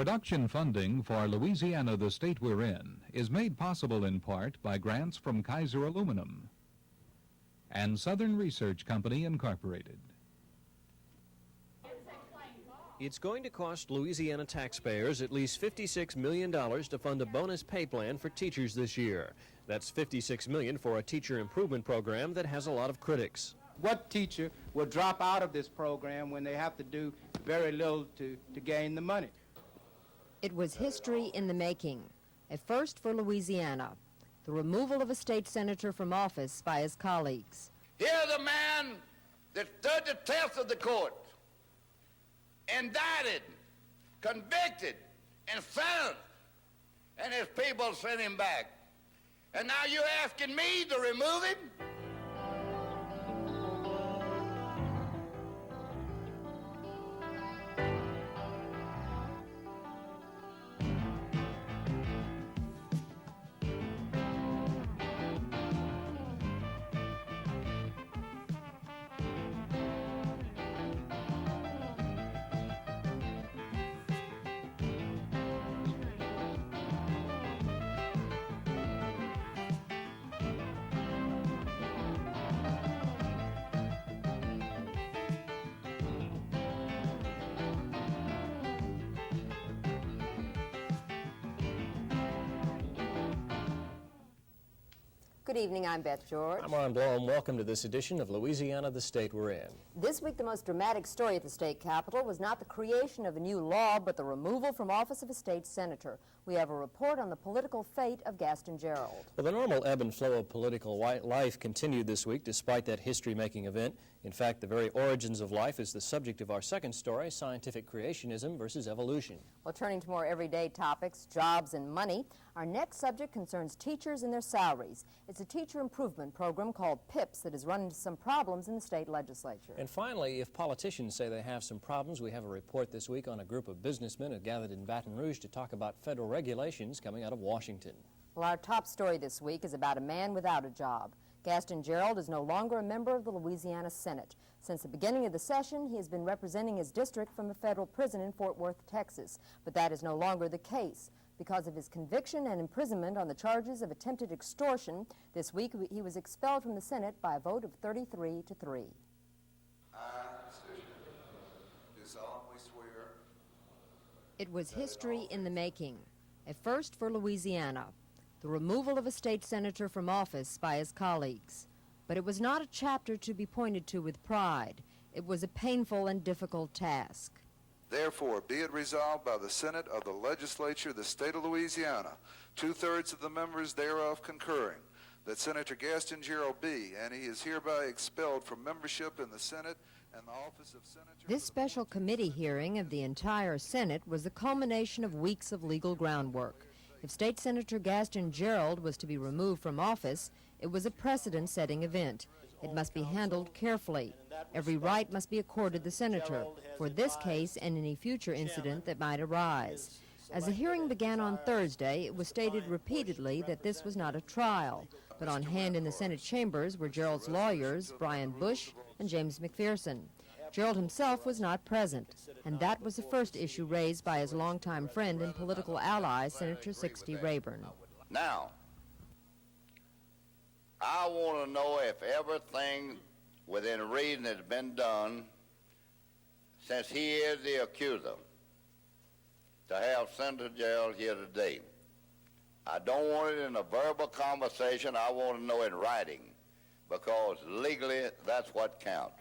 Production funding for Louisiana, the state we're in, is made possible in part by grants from Kaiser Aluminum and Southern Research Company, Incorporated. It's going to cost Louisiana taxpayers at least $56 million to fund a bonus pay plan for teachers this year. That's $56 million for a teacher improvement program that has a lot of critics. What teacher will drop out of this program when they have to do very little to gain the money? It was history in the making, a first for Louisiana, the removal of a state senator from office by his colleagues. Here's a man that stood the test of the court, indicted, convicted, and sentenced, and his people sent him back. And now you're asking me to remove him? Good evening, I'm Beth George. I'm Ron Blome. Welcome to this edition of Louisiana, the state we're in. This week, the most dramatic story at the state capitol was not the creation of a new law, but the removal from office of a state senator. We have a report on the political fate of Gaston Gerald. Well, the normal ebb and flow of political life continued this week despite that history-making event. In fact, the very origins of life is the subject of our second story, scientific creationism versus evolution. Well, turning to more everyday topics, jobs and money, our next subject concerns teachers and their salaries. It's a teacher improvement program called PIPS that has run into some problems in the state legislature. And finally, if politicians say they have some problems, we have a report this week on a group of businessmen who gathered in Baton Rouge to talk about federal regulations coming out of Washington. Well, our top story this week is about a man without a job. Gaston Gerald is no longer a member of the Louisiana Senate. Since the beginning of the session, he has been representing his district from a federal prison in Fort Worth, Texas. But that is no longer the case. Because of his conviction and imprisonment on the charges of attempted extortion, this week he was expelled from the Senate by a vote of 33-3. I do solemnly swear. It was history in the making, a first for Louisiana, the removal of a state senator from office by his colleagues. But it was not a chapter to be pointed to with pride. It was a painful and difficult task. Therefore, be it resolved by the Senate of the Legislature of the State of Louisiana, 2/3 of the members thereof concurring, that Senator Gaston Gerald be, and he is hereby expelled from membership in the Senate and the office of Senator. This special committee hearing of the entire Senate was the culmination of weeks of legal groundwork. If State Senator Gaston Gerald was to be removed from office, it was a precedent-setting event. It must be handled carefully. Every right must be accorded the senator for this case and any future incident that might arise. As the hearing began on Thursday, it was stated repeatedly that this was not a trial, but on hand in the Senate chambers were Gerald's lawyers, Brian Bush and James McPherson. Gerald himself was not present, and that was the first issue raised by his longtime friend and political ally, Senator 60 Rayburn. Now, I want to know if everything within reason has been done, since he is the accuser, to have Senator Gerald here today. I don't want it in a verbal conversation. I want to know in writing, because legally that's what counts.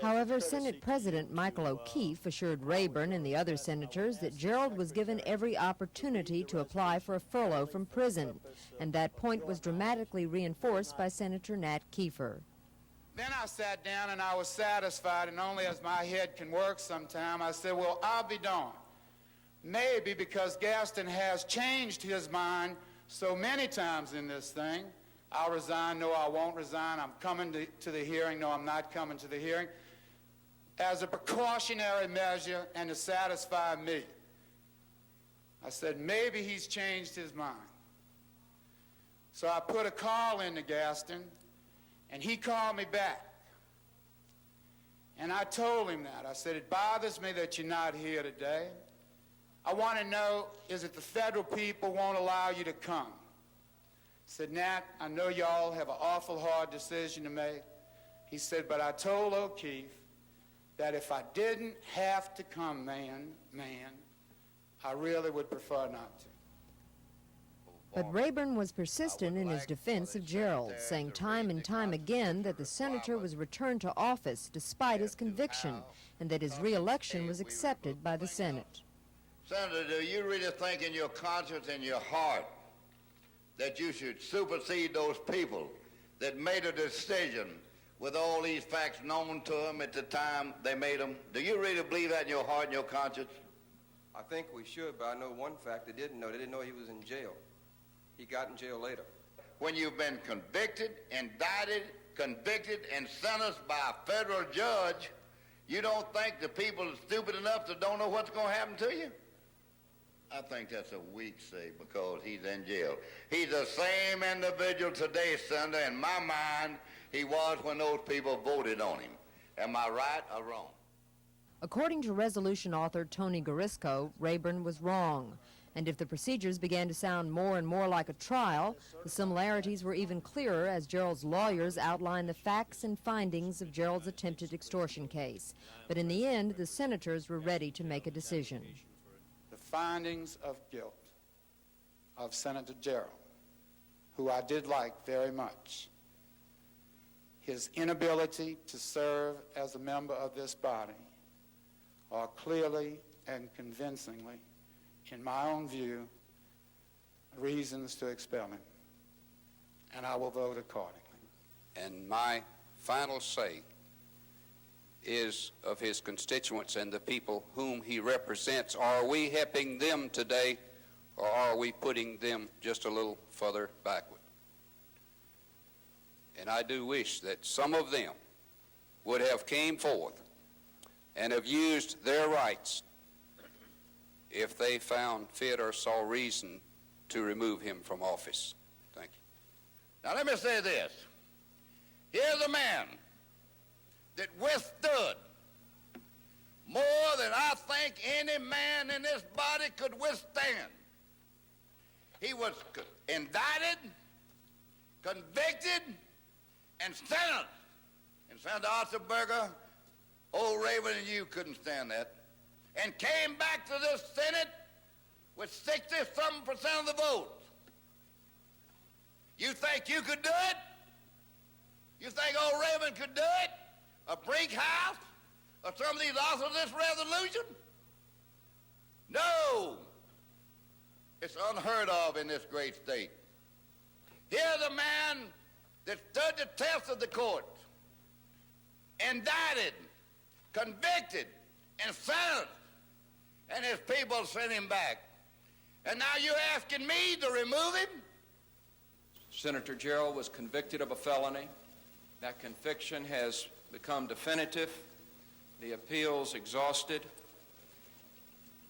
However, Senate President Michael O'Keefe assured Rayburn and the other senators that Gerald was given every opportunity to apply for a furlough from prison, and that point was dramatically reinforced by Senator Nat Kiefer. Then I sat down and I was satisfied, and only as my head can work sometime, I said, well, I'll be darned. Maybe because Gaston has changed his mind so many times in this thing, I'll resign, no, I won't resign, I'm coming to the hearing, no, I'm not coming to the hearing, as a precautionary measure and to satisfy me. I said, maybe he's changed his mind. So I put a call into Gaston, and he called me back. And I told him that. I said, it bothers me that you're not here today. I want to know, is it the federal people won't allow you to come? I said, Nat, I know y'all have an awful hard decision to make. He said, but I told O'Keefe that if I didn't have to come, man, I really would prefer not to. But Rayburn was persistent in his defense of Gerald, saying time and time again that the senator was returned to office despite his conviction and that his re-election was accepted by the Senate. Senator, do you really think in your conscience and your heart that you should supersede those people that made a decision with all these facts known to them at the time they made them? Do you really believe that in your heart and your conscience? I think we should, but I know one fact they didn't know. They didn't know he was in jail. He got in jail later. When you've been convicted, indicted, convicted, and sentenced by a federal judge, you don't think the people are stupid enough to don't know what's going to happen to you? I think that's a weak say because he's in jail. He's the same individual today, Senator, in my mind, he was when those people voted on him. Am I right or wrong? According to resolution author Tony GUARISCO, Rayburn was wrong. And if the procedures began to sound more and more like a trial, the similarities were even clearer as Gerald's lawyers outlined the facts and findings of Gerald's attempted extortion case. But in the end, the senators were ready to make a decision. The findings of guilt of Senator Gerald, who I did like very much, his inability to serve as a member of this body are clearly and convincingly, in my own view, reasons to expel him, and I will vote accordingly. And my final say is of his constituents and the people whom he represents. Are we helping them today, or are we putting them just a little further backward? And I do wish that some of them would have came forth and have used their rights if they found fit or saw reason to remove him from office. Thank you. Now let me say this. Here's a man that withstood more than I think any man in this body could withstand. He was indicted, convicted, and sentenced. And Senator Otterberger, old Rayburn and you couldn't stand that. And came back to this Senate with 60-something% of the votes. You think you could do it? You think old Rayburn could do it? Or Brink House? Or some of these authors of this resolution? No. It's unheard of in this great state. Here's a man that stood the test of the courts, indicted, convicted, and sentenced, and his people sent him back. And now you're asking me to remove him? Senator Gerald was convicted of a felony. That conviction has become definitive. The appeals exhausted.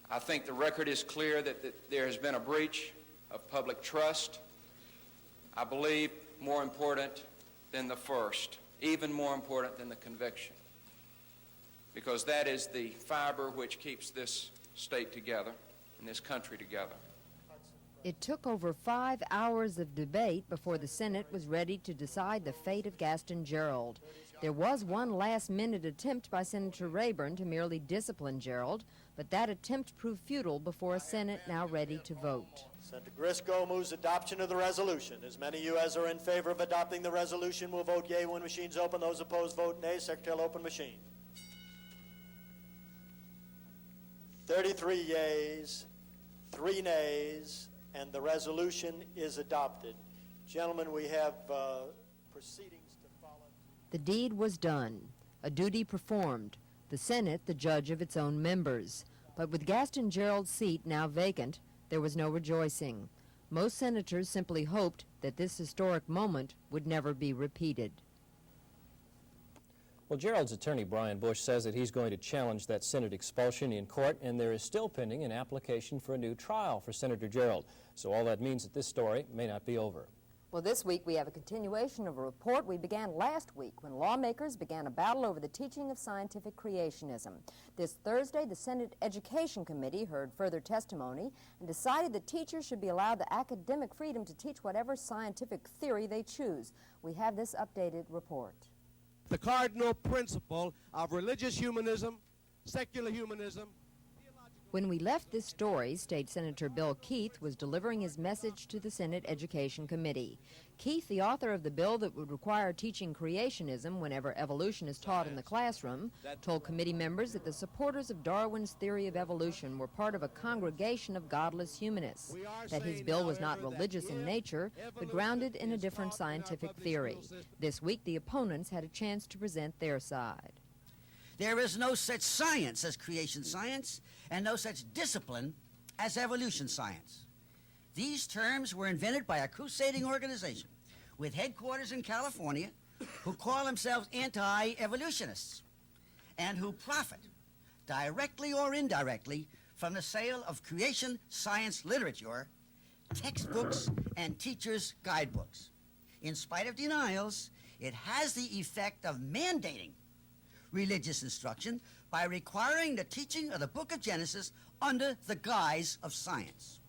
I think the record is clear that there has been a breach of public trust. I believe more important than the first, even more important than the conviction, because that is the fiber which keeps this state together and this country together. It took over 5 hours of debate before the Senate was ready to decide the fate of Gaston Gerald. There was one last-minute attempt by Senator Rayburn to merely discipline Gerald, but that attempt proved futile before a Senate now ready to vote. Senator GUARISCO moves adoption of the resolution. As many of you as are in favor of adopting the resolution will vote yea when machines open. Those opposed vote nay. Secretary will open machine. 33 yeas, 3 nays, and the resolution is adopted. Gentlemen, we have proceedings to follow. The deed was done, a duty performed, the Senate the judge of its own members. But with Gaston Gerald's seat now vacant, there was no rejoicing. Most senators simply hoped that this historic moment would never be repeated. Well, Gerald's attorney, Brian Bush, says that he's going to challenge that Senate expulsion in court, and there is still pending an application for a new trial for Senator Gerald. So all that means that this story may not be over. Well, this week we have a continuation of a report we began last week when lawmakers began a battle over the teaching of scientific creationism. This Thursday, the Senate Education Committee heard further testimony and decided that teachers should be allowed the academic freedom to teach whatever scientific theory they choose. We have this updated report. The cardinal principle of religious humanism, secular humanism. When we left this story, State Senator Bill Keith was delivering his message to the Senate Education Committee. Keith, the author of the bill that would require teaching creationism whenever evolution is taught in the classroom, told committee members that the supporters of Darwin's theory of evolution were part of a congregation of godless humanists, that his bill was not religious in nature, but grounded in a different scientific theory. This week, the opponents had a chance to present their side. There is no such science as creation science, and no such discipline as evolution science. These terms were invented by a crusading organization with headquarters in California who call themselves anti-evolutionists and who profit, directly or indirectly, from the sale of creation science literature, textbooks, and teachers' guidebooks. In spite of denials, it has the effect of mandating religious instruction by requiring the teaching of the book of Genesis under the guise of science.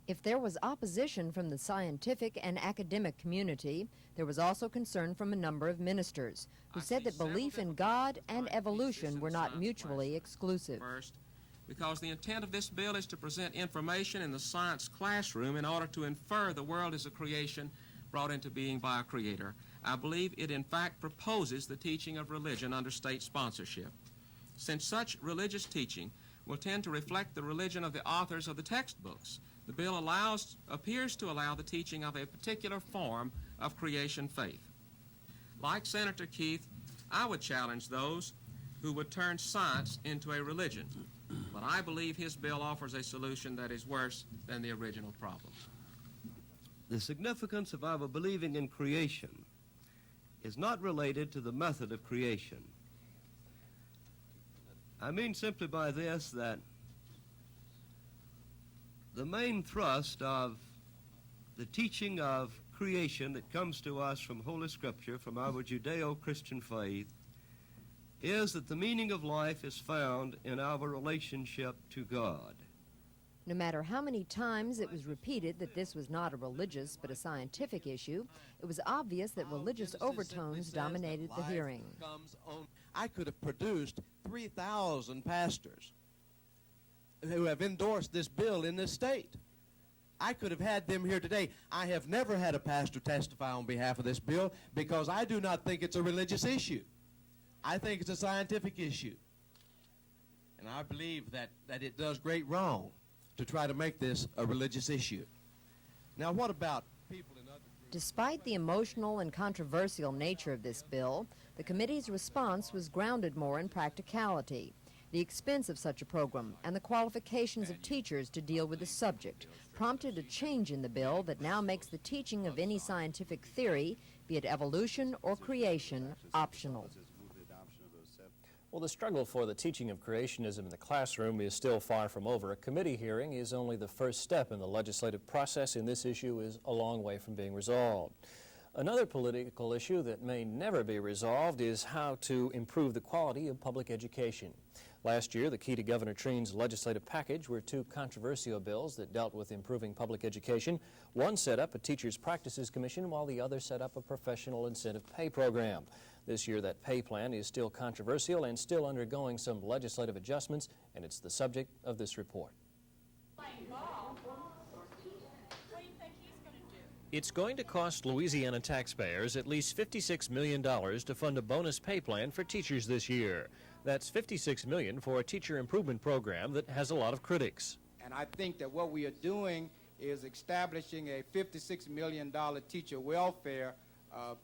If there was opposition from the scientific and academic community, there was also concern from a number of ministers who said that belief in God and evolution were not mutually exclusive. First, because the intent of this bill is to present information in the science classroom in order to infer the world as a creation brought into being by a creator. I believe it in fact proposes the teaching of religion under state sponsorship. Since such religious teaching will tend to reflect the religion of the authors of the textbooks, the bill appears to allow the teaching of a particular form of creation faith. Like Senator Keith, I would challenge those who would turn science into a religion, but I believe his bill offers a solution that is worse than the original problem. The significance of our believing in creation is not related to the method of creation. I mean simply by this that the main thrust of the teaching of creation that comes to us from Holy Scripture, from our Judeo-Christian faith, is that the meaning of life is found in our relationship to God. No matter how many times it was repeated that this was not a religious but a scientific issue, it was obvious that religious overtones dominated the hearing. I could have produced 3,000 pastors who have endorsed this bill in this state. I could have had them here today. I have never had a pastor testify on behalf of this bill because I do not think it's a religious issue. I think it's a scientific issue. And I believe that it does great wrong to try to make this a religious issue. Now, what about people in other groups? Despite the emotional and controversial nature of this bill, the committee's response was grounded more in practicality. The expense of such a program and the qualifications of teachers to deal with the subject prompted a change in the bill that now makes the teaching of any scientific theory, be it evolution or creation, optional. Well, the struggle for the teaching of creationism in the classroom is still far from over. A committee hearing is only the first step in the legislative process, and this issue is a long way from being resolved. Another political issue that may never be resolved is how to improve the quality of public education. Last year, the key to Governor Treen's legislative package were two controversial bills that dealt with improving public education. One set up a Teachers Practices Commission, while the other set up a professional incentive pay program. This year, that pay plan is still controversial and still undergoing some legislative adjustments, and it's the subject of this report. It's going to cost Louisiana taxpayers at least $56 million to fund a bonus pay plan for teachers this year. That's $56 million for a teacher improvement program that has a lot of critics. And I think that what we are doing is establishing a $56 million teacher welfare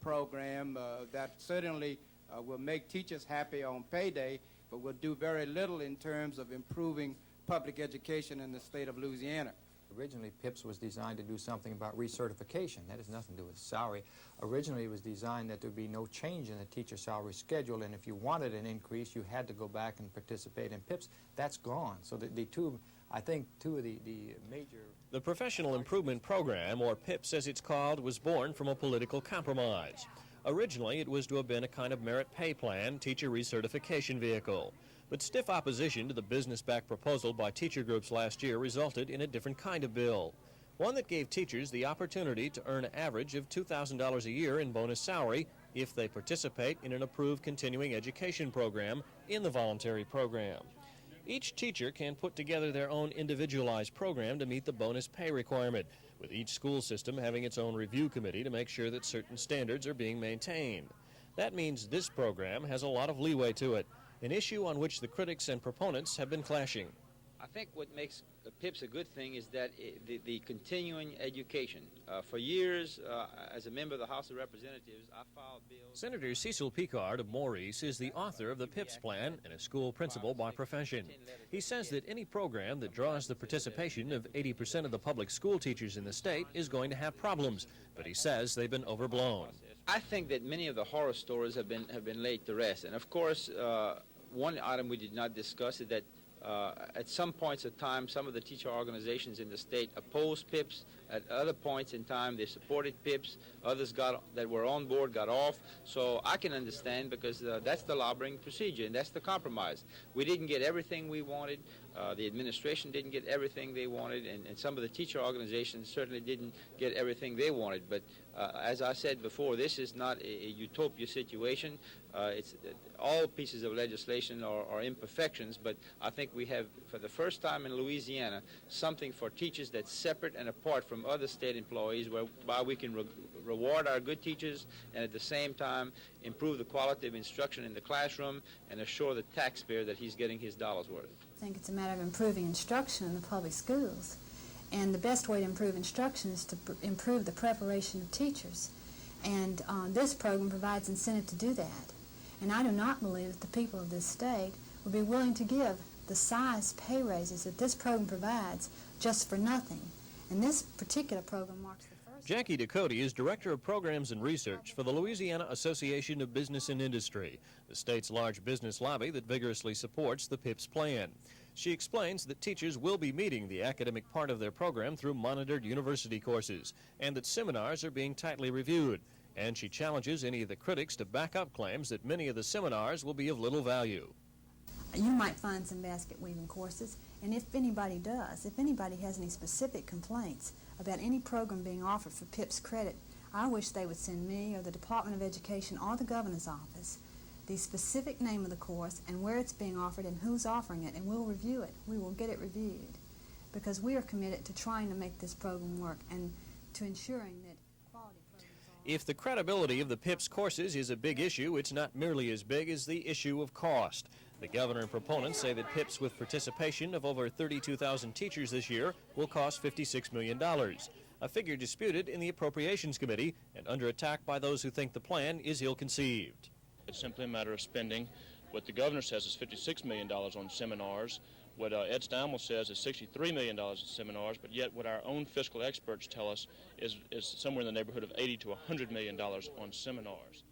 program that certainly will make teachers happy on payday, but will do very little in terms of improving public education in the state of Louisiana. Originally, PIPS was designed to do something about recertification. That has nothing to do with salary. Originally, it was designed that there would be no change in the teacher salary schedule, and if you wanted an increase, you had to go back and participate in PIPS. That's gone. So I think two of the major The Professional Improvement Program, or PIPS as it's called, was born from a political compromise. Originally, it was to have been a kind of merit pay plan, teacher recertification vehicle. But stiff opposition to the business-backed proposal by teacher groups last year resulted in a different kind of bill. One that gave teachers the opportunity to earn an average of $2,000 a year in bonus salary if they participate in an approved continuing education program in the voluntary program. Each teacher can put together their own individualized program to meet the bonus pay requirement, with each school system having its own review committee to make sure that certain standards are being maintained. That means this program has a lot of leeway to it, an issue on which the critics and proponents have been clashing. I think what makes PIPS a good thing is that the continuing education. For years, as a member of the House of Representatives, I filed bills. Senator CECIL PICARD of Maurice is the author of the PIPS plan and a school principal by profession. He says that any program that draws the participation of 80% of the public school teachers in the state is going to have problems, but he says they've been overblown. I think that many of the horror stories have been laid to rest. And of course, one item we did not discuss is that at some points of time, some of the teacher organizations in the state opposed PIPS. At other points in time, they supported PIPS. Others that were on board got off. So I can understand, because that's the lobbying procedure, and that's the compromise. We didn't get everything we wanted. The administration didn't get everything they wanted, and some of the teacher organizations certainly didn't get everything they wanted. But as I said before, this is not a utopia situation. All pieces of legislation are imperfections, but I think we have, for the first time in Louisiana, something for teachers that's separate and apart from other state employees, whereby we can reward our good teachers and at the same time improve the quality of instruction in the classroom and assure the taxpayer that he's getting his dollar's worth. I think it's a matter of improving instruction in the public schools. And the best way to improve instruction is to improve the preparation of teachers. And this program provides incentive to do that. And I do not believe that the people of this state would be willing to give the size pay raises that this program provides just for nothing. And this particular program marks the first. Jackie Ducote is Director of Programs and Research for the Louisiana Association of Business and Industry, the state's large business lobby that vigorously supports the PIPS plan. She explains that teachers will be meeting the academic part of their program through monitored university courses, and that seminars are being tightly reviewed. And she challenges any of the critics to back up claims that many of the seminars will be of little value. You might find some basket weaving courses, and if anybody does, if anybody has any specific complaints about any program being offered for PIPS credit, I wish they would send me or the Department of Education or the Governor's office the specific name of the course and where it's being offered and who's offering it, and we'll review it. We will get it reviewed, because we are committed to trying to make this program work and to ensuring that quality programs are. If the credibility of the PIPS courses is a big issue, it's not nearly as big as the issue of cost. The governor and proponents say that PIPS, with participation of over 32,000 teachers this year, will cost $56 million, a figure disputed in the Appropriations Committee and under attack by those who think the plan is ill-conceived. It's simply a matter of spending. What the governor says is $56 million on seminars. What Ed Steinwell says is $63 million in seminars, but yet what our own fiscal experts tell us is somewhere in the neighborhood of $80 to $100 million on seminars.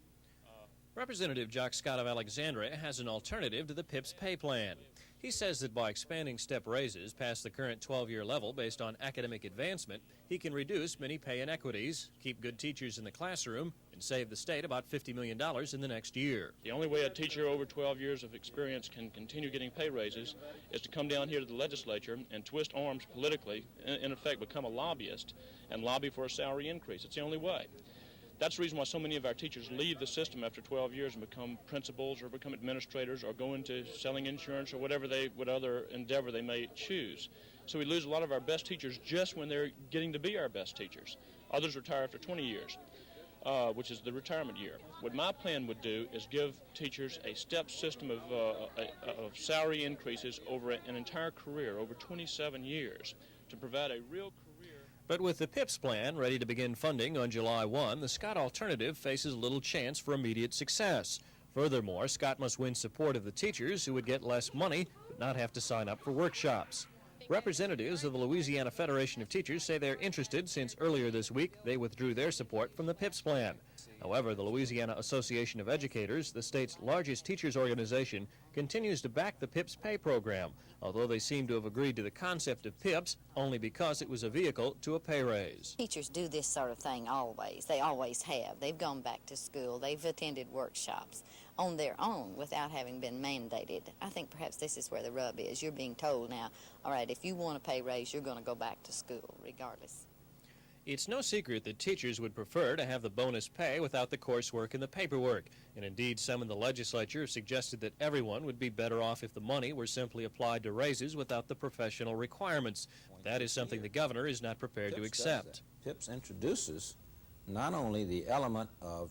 Representative Jock Scott of Alexandria has an alternative to the PIPS pay plan. He says that by expanding step raises past the current 12-year level based on academic advancement, he can reduce many pay inequities, keep good teachers in the classroom, and save the state about $50 million in the next year. The only way a teacher over 12 years of experience can continue getting pay raises is to come down here to the legislature and twist arms politically, in effect become a lobbyist, and lobby for a salary increase. It's the only way. That's the reason why so many of our teachers leave the system after 12 years and become principals or become administrators or go into selling insurance or whatever other endeavor they may choose. So we lose a lot of our best teachers just when they're getting to be our best teachers. Others retire after 20 years, which is the retirement year. What my plan would do is give teachers a step system of salary increases over an entire career, over 27 years, to provide a real career. But with the PIPS plan ready to begin funding on July 1, the Scott alternative faces little chance for immediate success. Furthermore, Scott must win support of the teachers who would get less money but not have to sign up for workshops. Representatives of the Louisiana Federation of Teachers say they're interested since earlier this week they withdrew their support from the PIPS plan. However, the Louisiana Association of Educators, the state's largest teachers organization, continues to back the PIPS pay program, although they seem to have agreed to the concept of PIPS only because it was a vehicle to a pay raise. Teachers do this sort of thing always. They always have. They've gone back to school. They've attended workshops on their own without having been mandated. I think perhaps this is where the rub is. You're being told now, all right, if you want a pay raise, you're going to go back to school regardless. It's no secret that teachers would prefer to have the bonus pay without the coursework and the paperwork. And indeed, some in the legislature have suggested that everyone would be better off if the money were simply applied to raises without the professional requirements. That is something the governor is not prepared to accept. PIPS introduces not only the element of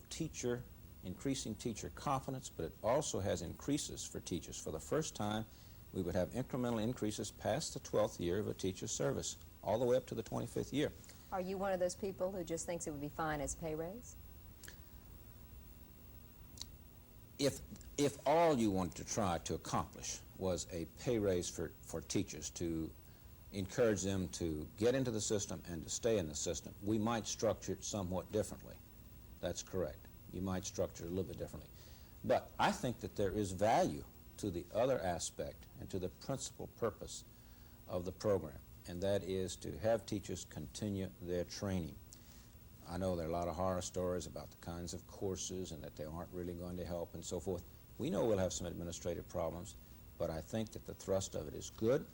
increasing teacher confidence, but it also has increases for teachers. For the first time, we would have incremental increases past the 12th year of a teacher's service, all the way up to the 25th year. Are you one of those people who just thinks it would be fine as pay raise? If all you wanted to try to accomplish was a pay raise for teachers to encourage them to get into the system and to stay in the system, we might structure it somewhat differently. That's correct. You might structure it a little bit differently. But I think that there is value to the other aspect and to the principal purpose of the program, and that is to have teachers continue their training. I know there are a lot of horror stories about the kinds of courses and that they aren't really going to help and so forth. We know we'll have some administrative problems, but I think that the thrust of it is good.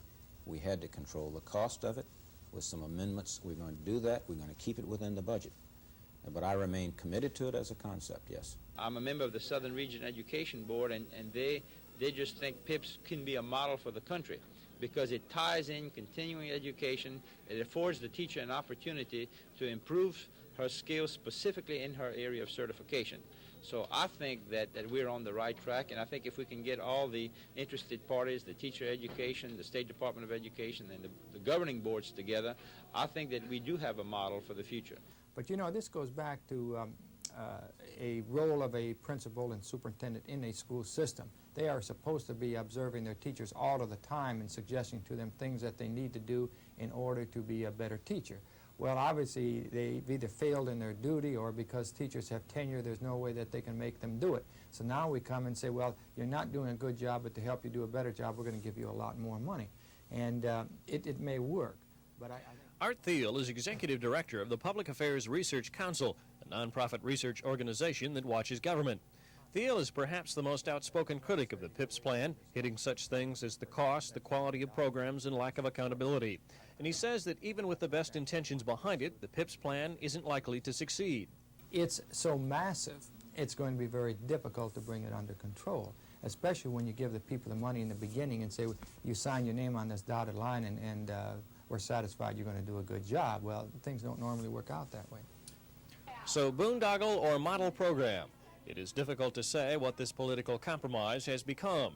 We had to control the cost of it with some amendments. We're going to do that. We're going to keep it within the budget. But I remain committed to it as a concept, yes. I'm a member of the Southern Region Education Board, and they just think PIPS can be a model for the country because it ties in continuing education. It affords the teacher an opportunity to improve her skills specifically in her area of certification. So I think that we're on the right track, and I think if we can get all the interested parties, the teacher education, the State Department of Education, and the governing boards together, I think that we do have a model for the future. But you know, this goes back to a role of a principal and superintendent in a school system. They are supposed to be observing their teachers all of the time and suggesting to them things that they need to do in order to be a better teacher. Well, obviously, they've either failed in their duty, or because teachers have tenure, there's no way that they can make them do it. So now we come and say, well, you're not doing a good job, but to help you do a better job, we're going to give you a lot more money. And it may work, but Art Thiel is Executive Director of the Public Affairs Research Council, a nonprofit research organization that watches government. Thiel is perhaps the most outspoken critic of the PIPS plan, hitting such things as the cost, the quality of programs, and lack of accountability. And he says that even with the best intentions behind it, the PIPS plan isn't likely to succeed. It's so massive, it's going to be very difficult to bring it under control, especially when you give the people the money in the beginning and say, you sign your name on this dotted line and we're satisfied you're going to do a good job. Well, things don't normally work out that way. So boondoggle or model program? It is difficult to say what this political compromise has become.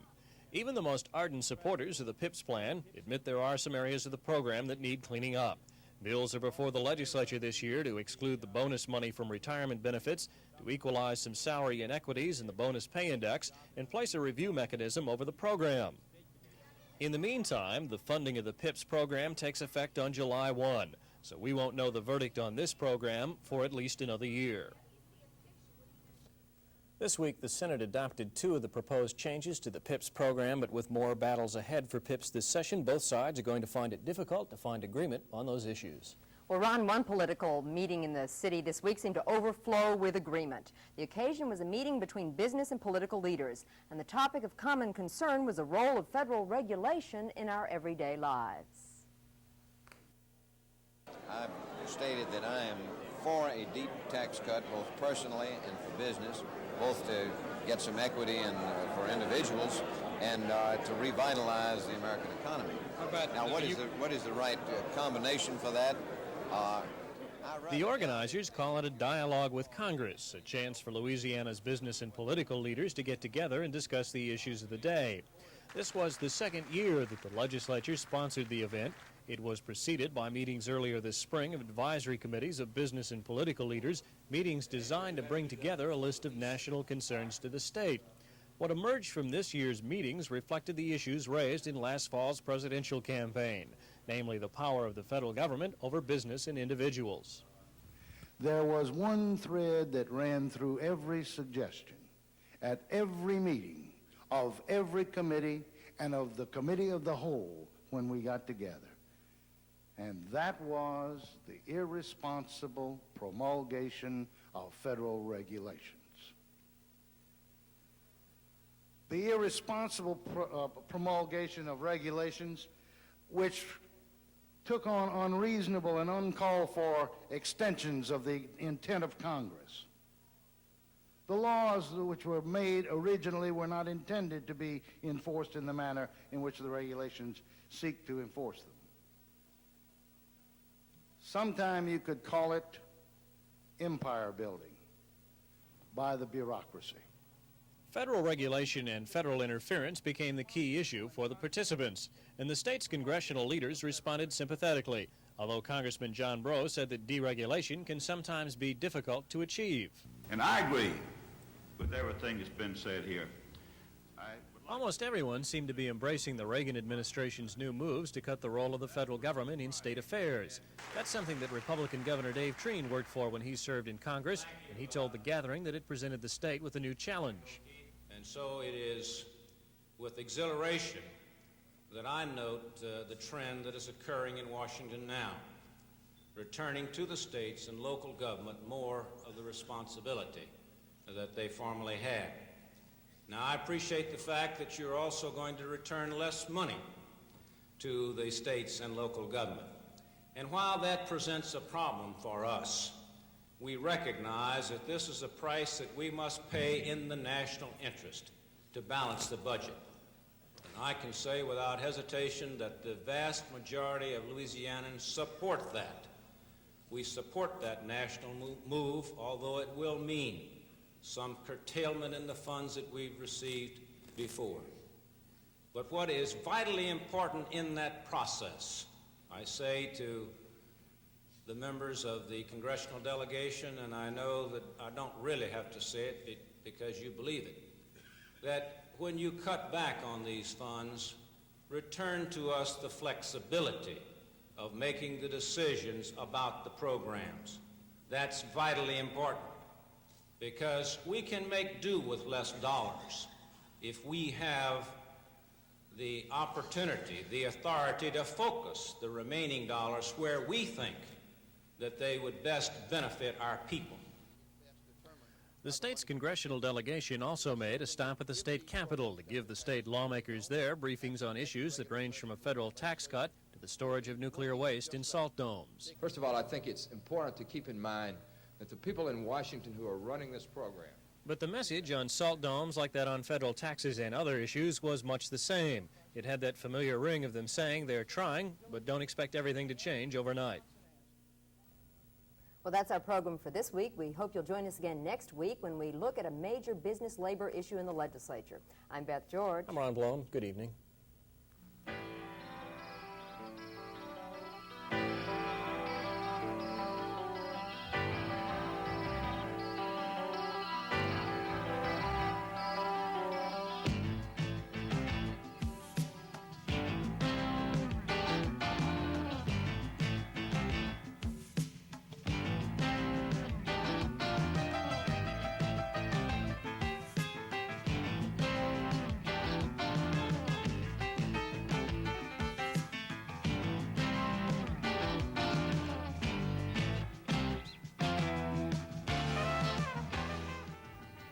Even the most ardent supporters of the PIPS plan admit there are some areas of the program that need cleaning up. Bills are before the legislature this year to exclude the bonus money from retirement benefits, to equalize some salary inequities in the bonus pay index, and place a review mechanism over the program. In the meantime, the funding of the PIPS program takes effect on July 1, so we won't know the verdict on this program for at least another year. This week, the Senate adopted 2 of the proposed changes to the PIPS program, but with more battles ahead for PIPS this session, both sides are going to find it difficult to find agreement on those issues. Well, Ron, one political meeting in the city this week seemed to overflow with agreement. The occasion was a meeting between business and political leaders, and the topic of common concern was the role of federal regulation in our everyday lives. I've stated that I am for a deep tax cut, both personally and for business, both to get some equity and for individuals and to revitalize the American economy. Now, what is the right combination for that? The organizers call it a dialogue with Congress, a chance for Louisiana's business and political leaders to get together and discuss the issues of the day. This was the second year that the legislature sponsored the event. It was preceded by meetings earlier this spring of advisory committees of business and political leaders, meetings designed to bring together a list of national concerns to the state. What emerged from this year's meetings reflected the issues raised in last fall's presidential campaign, namely the power of the federal government over business and individuals. there was one thread that ran through every suggestion at every meeting of every committee and of the committee of the whole when we got together. And that was the irresponsible promulgation of federal regulations. The irresponsible promulgation of regulations which took on unreasonable and uncalled for extensions of the intent of Congress. The laws which were made originally were not intended to be enforced in the manner in which the regulations seek to enforce them. Sometime you could call it empire building by the bureaucracy. Federal regulation and federal interference became the key issue for the participants, and the state's congressional leaders responded sympathetically, although Congressman John Breaux said that deregulation can sometimes be difficult to achieve. And I agree with everything that's been said here. Almost everyone seemed to be embracing the Reagan administration's new moves to cut the role of the federal government in state affairs. That's something that Republican Governor Dave Treen worked for when he served in Congress, and he told the gathering that it presented the state with a new challenge. And so it is with exhilaration that I note the trend that is occurring in Washington now, returning to the states and local government more of the responsibility that they formerly had. Now, I appreciate the fact that you're also going to return less money to the states and local government. And while that presents a problem for us, we recognize that this is a price that we must pay in the national interest to balance the budget. And I can say without hesitation that the vast majority of Louisianans support that. We support that national move, although it will mean some curtailment in the funds that we've received before. But what is vitally important in that process, I say to the members of the congressional delegation, and I know that I don't really have to say it because you believe it, that when you cut back on these funds, return to us the flexibility of making the decisions about the programs. That's vitally important, because we can make do with less dollars if we have the opportunity, the authority to focus the remaining dollars where we think that they would best benefit our people. The state's congressional delegation also made a stop at the state capitol to give the state lawmakers there briefings on issues that range from a federal tax cut to the storage of nuclear waste in salt domes. First of all, I think it's important to keep in mind that the people in Washington who are running this program. But the message on salt domes, like that on federal taxes and other issues, was much the same. It had that familiar ring of them saying they're trying, but don't expect everything to change overnight. Well, that's our program for this week. We hope you'll join us again next week when we look at a major business labor issue in the legislature. I'm Beth George. I'm Ron Blome. Good evening.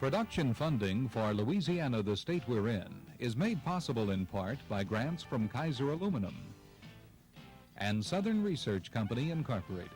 Production funding for Louisiana, the state we're in, is made possible in part by grants from Kaiser Aluminum and Southern Research Company, Incorporated.